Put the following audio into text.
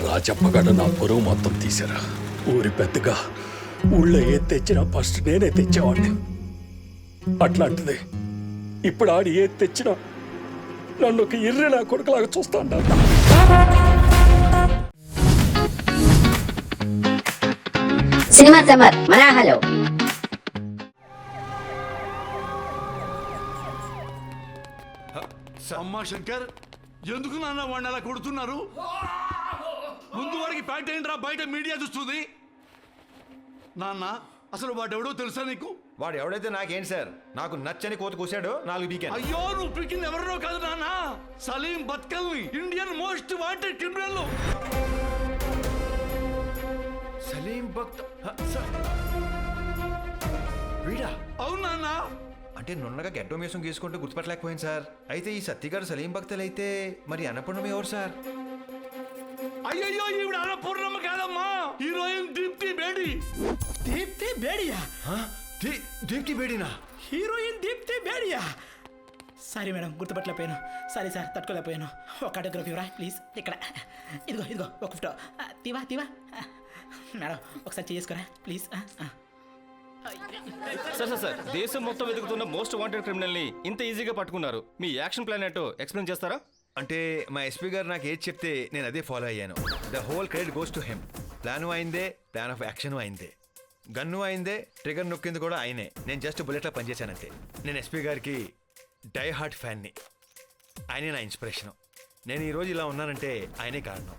రాజప్పగడ నా పొరుగు మొత్తం తీశారా. ఊరి పెద్దగా ఊళ్ళో ఏది తెచ్చినా ఫస్ట్ నేనే తెచ్చేవాడిని. అట్లాంటిది ఇప్పుడు ఆడి ఏది తెచ్చినా నన్ను ఒక ఇర్రె నా కొడుకులాగా చూస్తా ఉంటాను. సినిమా సమ్మర్ మనాహలో అమ్మా శంకర్, ఎందుకు నాన్న వాడిని అలా కొడుతున్నారు? ముందు వాడికి ప్యాట్ ఏంట్రా, బయట మీడియా చూస్తుంది. నాన్న అసలు వాడెవడో తెలుసా నీకు? వాడు ఎవడైతే నాకేంటి సార్, నాకు నచ్చని కోత కూసాడు 4 వీకెండ్. అయ్యో, నువ్వు పిక్కింది ఎవరినో కాదు నాన్న, సలీం బత్కల్ని, Indian most wanted criminal. Salim Bhakt వీడా? అవును నాన్న. అంటే నున్నగా గెడ్డో మీసం గీసుకుంటూ గుర్తుపట్టలేకపోయింది సార్. అయితే ఈ సత్తిగారు సలీం భక్తులు అయితే మరి అన్నపూర్ణమి ఎవరు సార్? అయ్యయ్యో, ఈవిడ అన్నపూర్ణమ్మ కాదమ్మా, హీరోయిన్ దీప్తి బేడి. దీప్తి బేడియా? దీప్తి బేడినా? హీరోయిన్ దీప్తి బేడియా? సారీ మేడం, గుర్తుపట్టలేకపోయాను. సారీ సార్, తట్టుకోలేకపోయాను. ఒక ఆటోగ్రాఫ్ ఇవ్వరా ప్లీజ్. ఇక్కడ ఇదిగో ఇదిగో ఒక ఫోటో. తీవా తీవా మేడం, ఒకసారి చేసుకోరా ప్లీజ్. సార్ దేశం మొత్తం వెతుకుతున్న మోస్ట్ వాంటెడ్ క్రిమినల్ ని ఇంత ఈజీగా పట్టుకున్నారు. మీ యాక్షన్ ప్లాన్ ఏంటో ఎక్స్ప్లెయిన్ చేస్తారా? అంటే మా ఎస్పీ గారు నాకు ఏది చెప్తే నేను అదే ఫాలో అయ్యాను. The whole credit goes to him. Plan అయిందే, ప్లాన్ ఆఫ్ యాక్షన్ అయిందే, గన్ను అయిందే, ట్రిగర్ నొక్కింది కూడా ఆయనే. నేను జస్ట్ బుల్లెట్లా పనిచేశానంతే. నేను ఎస్పీ గారికి డై హార్ట్ ఫ్యాన్ని. ఆయనే నా ఇన్స్పిరేషను. నేను ఈరోజు ఇలా ఉన్నానంటే ఆయనే కారణం.